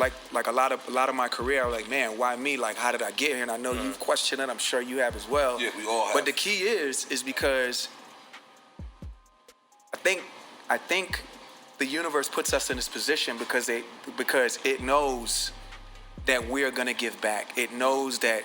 like a lot of my career, I was like, man, why me? Like, how did I get here? And I know you've questioned it. I'm sure you have as well. Yeah, we all have. But the key is because I think the universe puts us in this position because it knows that we are gonna give back. It knows that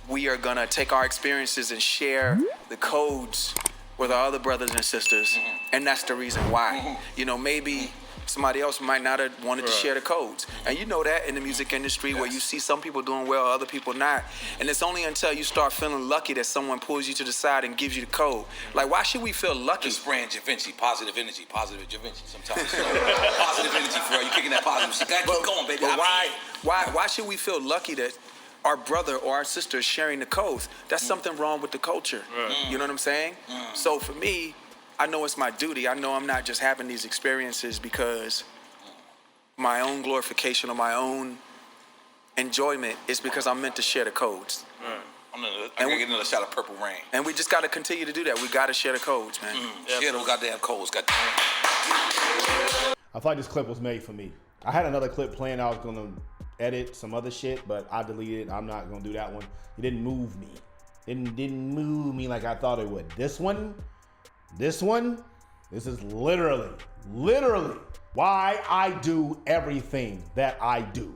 we are gonna take our experiences and share the codes with our other brothers and sisters, and that's the reason why. You know, maybe somebody else might not have wanted to share the codes. And you know that in the music industry where you see some people doing well, other people not. And it's only until you start feeling lucky that someone pulls you to the side and gives you the code. Like, why should we feel lucky? Just spraying Da Vinci, positive energy sometimes. Positive energy, bro. You kicking that positive shit. Gotta keep going, baby. But why should we feel lucky that our brother or our sister is sharing the codes? That's something wrong with the culture. You know what I'm saying? So for me, I know it's my duty. I know I'm not just having these experiences because my own glorification or my own enjoyment. It's because I'm meant to share the codes. I'm gonna get another shot of Purple Rain. And we just got to continue to do that. We got to share the codes, man. Share those goddamn codes, goddamn. I thought this clip was made for me. I had another clip planned. I was gonna edit some other shit, but I deleted it. I'm not gonna do that one. It didn't move me. It didn't move me like I thought it would. This one, this is literally why I do everything that I do.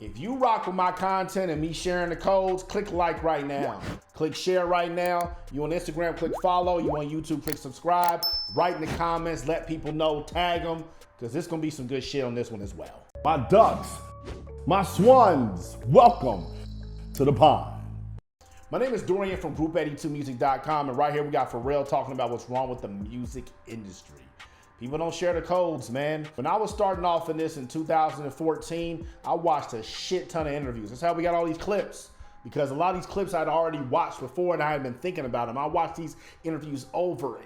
If you rock with my content and me sharing the codes, click like right now. Click share right now. You on Instagram, click follow. You on YouTube, click subscribe. Write in the comments, let people know, tag them, because there's gonna be some good shit on this one as well. My ducks, my swans, welcome to the pond. My name is Dorian from Group82Music.com, and right here we got Pharrell talking about what's wrong with the music industry. People don't share the codes, man. When I was starting off in this in 2014, I watched a shit ton of interviews. That's how we got all these clips, because a lot of these clips I'd already watched before and I had been thinking about them. I watched these interviews over and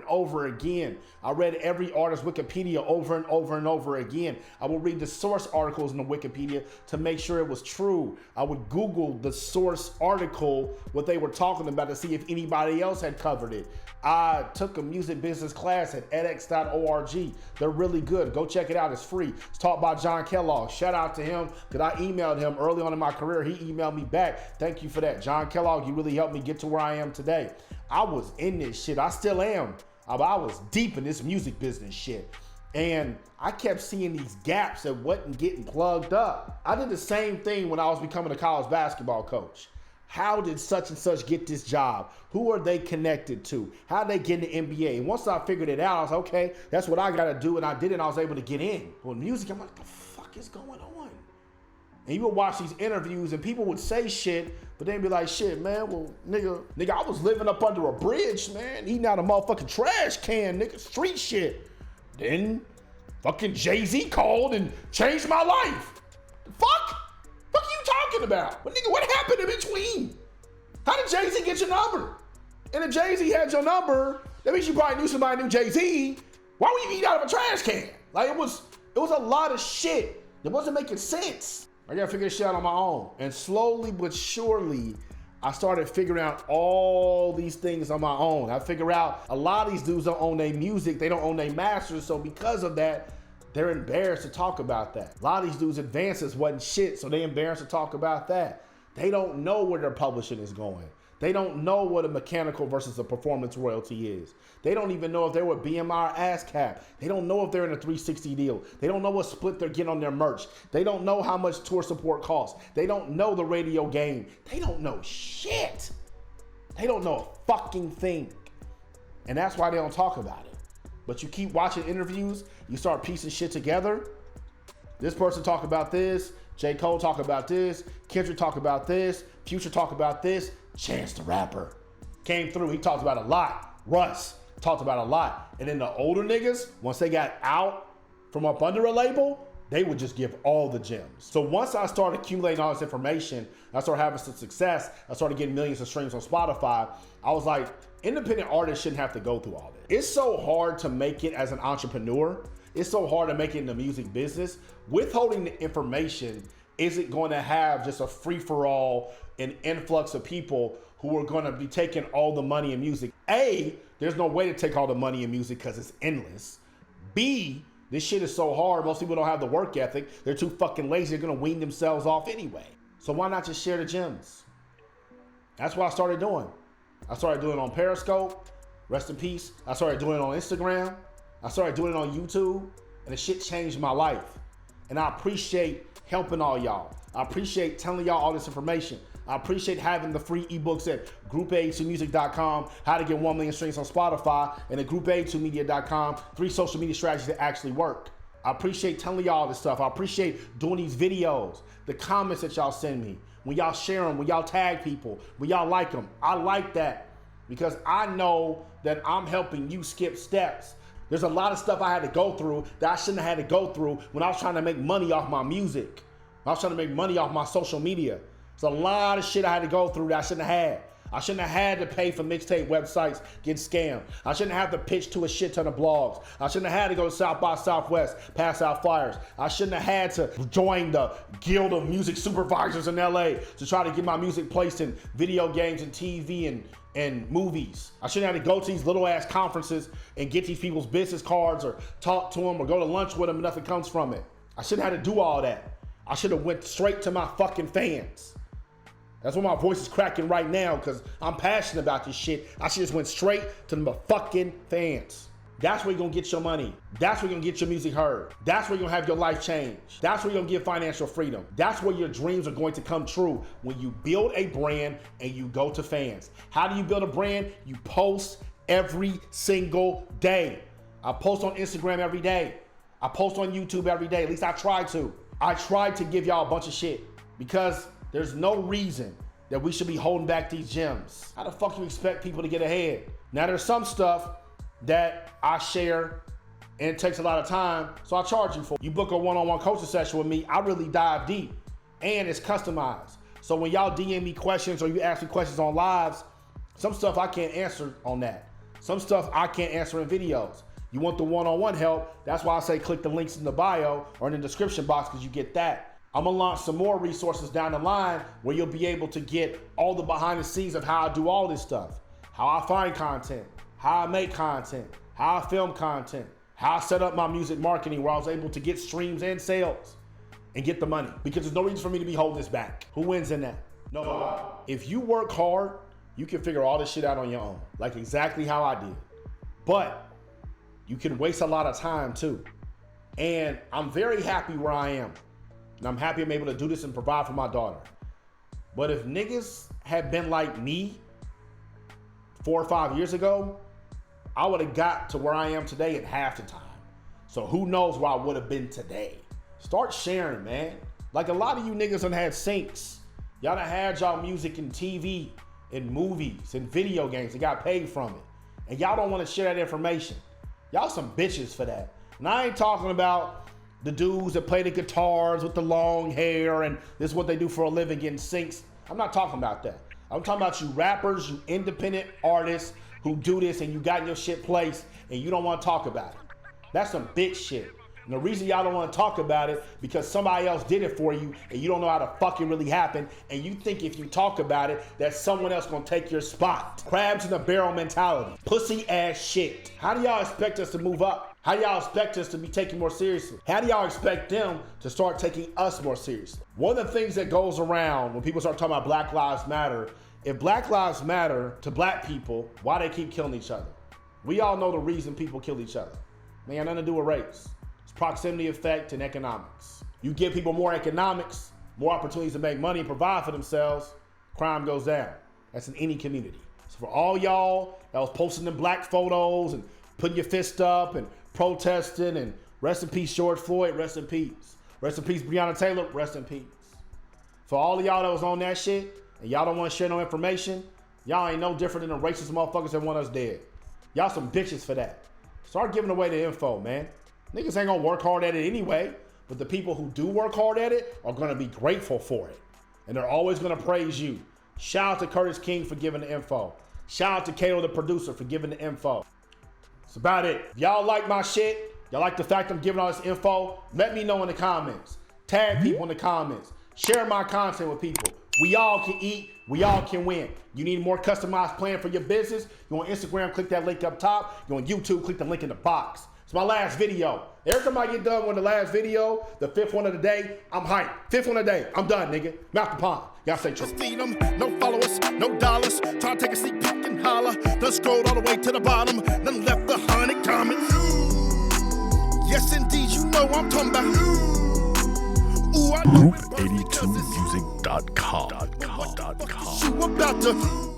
over again. I read every artist's Wikipedia over and over again. I would read the source articles in the Wikipedia to make sure it was true. I would Google the source article, what they were talking about, to see if anybody else had covered it. I took a music business class at edX.org. They're really good. Go check it out. It's free. It's taught by John Kellogg. Shout out to him, because I emailed him early on in my career. He emailed me back. Thank you for that. John Kellogg, you really helped me get to where I am today. I was in this shit. I still am. I was deep in this music business shit. And I kept seeing these gaps that wasn't getting plugged up. I did the same thing when I was becoming a college basketball coach. How did such and such get this job? Who are they connected to? How they get in the NBA? And once I figured it out, I was like, okay, that's what I gotta do. And I did it, and I was able to get in. But with music, I'm like, what the fuck is going on? And you would watch these interviews and people would say shit, but they'd be like, shit, man, well, nigga, I was living up under a bridge, man, eating out a motherfucking trash can, nigga, street shit. Then fucking Jay-Z called and changed my life. The fuck? What are you talking about? But nigga, what happened in between? How did Jay-Z get your number? And if Jay-Z had your number, that means you probably knew somebody knew Jay-Z. Why would you eat out of a trash can? Like, it was a lot of shit that wasn't making sense. I gotta figure this shit out on my own. And slowly but surely, I started figuring out all these things on my own. I figure out a lot of these dudes don't own their music, they don't own their masters, so because of that, they're embarrassed to talk about that. A lot of these dudes' advances wasn't shit, so they embarrassed to talk about that. They don't know where their publishing is going. They don't know what a mechanical versus a performance royalty is. They don't even know if they're with BMI or ASCAP. They don't know if they're in a 360 deal. They don't know what split they're getting on their merch. They don't know how much tour support costs. They don't know the radio game. They don't know shit. They don't know a fucking thing. And that's why they don't talk about it. But you keep watching interviews, you start piecing shit together. This person talk about this, J. Cole talk about this, Kendrick talk about this, Future talk about this, Chance the Rapper came through, he talked about a lot. Russ talked about a lot. And then the older niggas, once they got out from up under a label, they would just give all the gems. So once I started accumulating all this information, I started having some success, I started getting millions of streams on Spotify, I was like, independent artists shouldn't have to go through all this. It's so hard to make it as an entrepreneur. It's so hard to make it in the music business. Withholding the information isn't going to have just a free-for-all, an influx of people who are going to be taking all the money in music. A, there's no way to take all the money in music because it's endless. B, This shit is so hard. Most people don't have the work ethic. They're too fucking lazy. They're gonna wean themselves off anyway. So why not just share the gems? That's what I started doing. I started doing it on Periscope. Rest in peace. I started doing it on Instagram. I started doing it on YouTube. And the shit changed my life. And I appreciate helping all y'all. I appreciate telling y'all all this information. I appreciate having the free ebooks at groupa2music.com, how to get 1 million streams on Spotify, and at groupa2media.com, 3 social media strategies that actually work. I appreciate telling y'all this stuff. I appreciate doing these videos, the comments that y'all send me, when y'all share them, when y'all tag people, when y'all like them. I like that because I know that I'm helping you skip steps. There's a lot of stuff I had to go through that I shouldn't have had to go through when I was trying to make money off my music. I was trying to make money off my social media. There's a lot of shit I had to go through that I shouldn't have had. I shouldn't have had to pay for mixtape websites getting scammed. I shouldn't have to pitch to a shit ton of blogs. I shouldn't have had to go to South by Southwest, pass out flyers. I shouldn't have had to join the Guild of Music Supervisors in LA to try to get my music placed in video games and TV and movies. I shouldn't have to go to these little ass conferences and get these people's business cards or talk to them or go to lunch with them and nothing comes from it. I shouldn't have to do all that. I should have went straight to my fucking fans. That's why my voice is cracking right now, because I'm passionate about this shit. I should just went straight to my fucking fans. That's where you're gonna get your money. That's where you're gonna get your music heard. That's where you're gonna have your life change. That's where you're gonna get financial freedom. That's where your dreams are going to come true, when you build a brand and you go to fans. How do you build a brand? You post every single day. I post on Instagram every day. I post on YouTube every day. At least I try to. I tried to give y'all a bunch of shit because there's no reason that we should be holding back these gems. How the fuck you expect people to get ahead? Now there's some stuff that I share and it takes a lot of time, so I charge you for. You book a one-on-one coaching session with me, I really dive deep and it's customized. So when y'all DM me questions or you ask me questions on lives, some stuff I can't answer on that. Some stuff I can't answer in videos. You want the one-on-one help, that's why I say click the links in the bio or in the description box, because you get that. I'm gonna launch some more resources down the line where you'll be able to get all the behind the scenes of how I do all this stuff. How I find content, how I make content, how I film content, how I set up my music marketing where I was able to get streams and sales and get the money. Because there's no reason for me to be holding this back. Who wins in that? Nobody. If you work hard, you can figure all this shit out on your own, like exactly how I did. But you can waste a lot of time too. And I'm very happy where I am. And I'm happy I'm able to do this and provide for my daughter. But if niggas had been like me 4 or 5 years ago, I would have got to where I am today in half the time. So who knows where I would have been today. Start sharing, man. Like a lot of you niggas done had syncs. Y'all done had y'all music in TV, in movies, in video games, and got paid from it. And y'all don't want to share that information. Y'all some bitches for that. And I ain't talking about the dudes that play the guitars with the long hair and this is what they do for a living, getting syncs. I'm not talking about that. I'm talking about you rappers, you independent artists who do this and you got your shit placed and you don't want to talk about it. That's some bitch shit. And the reason y'all don't want to talk about it because somebody else did it for you and you don't know how to fucking really happen, and you think if you talk about it that someone else gonna take your spot. Crabs in a barrel mentality. Pussy ass shit. How do y'all expect us to move up? How do y'all expect us to be taken more seriously? How do y'all expect them to start taking us more seriously? One of the things that goes around when people start talking about Black Lives Matter, if Black Lives Matter to black people, why they keep killing each other? We all know the reason people kill each other. They got nothing to do with race. It's proximity effect and economics. You give people more economics, more opportunities to make money and provide for themselves, crime goes down. That's in any community. So for all y'all that was posting them black photos and putting your fist up and protesting, and rest in peace George Floyd, rest in peace. Rest in peace Breonna Taylor, rest in peace. For all of y'all that was on that shit and y'all don't want to share no information, y'all ain't no different than the racist motherfuckers that want us dead. Y'all some bitches for that. Start giving away the info, man. Niggas ain't gonna work hard at it anyway, but the people who do work hard at it are gonna be grateful for it. And they're always gonna praise you. Shout out to Curtis King for giving the info. Shout out to Kato, the producer, for giving the info. That's about it. If y'all like my shit, y'all like the fact I'm giving all this info, let me know in the comments. Tag people in the comments. Share my content with people. We all can eat. We all can win. You need a more customized plan for your business? You on Instagram, click that link up top. You on YouTube, click the link in the box. It's my last video. Every time I get done with the last video, the 5th one of the day, I'm hyped. 5th one of the day, I'm done, nigga. Mouth the pond. Y'all say true. Feed them, no followers, no dollars. Try to take a sneak peek and holler. Done scrolled all the way to the bottom. Done left 100 comments. Yes, indeed, you know I'm talking about. Ooh, I know Group82music.com. you about to.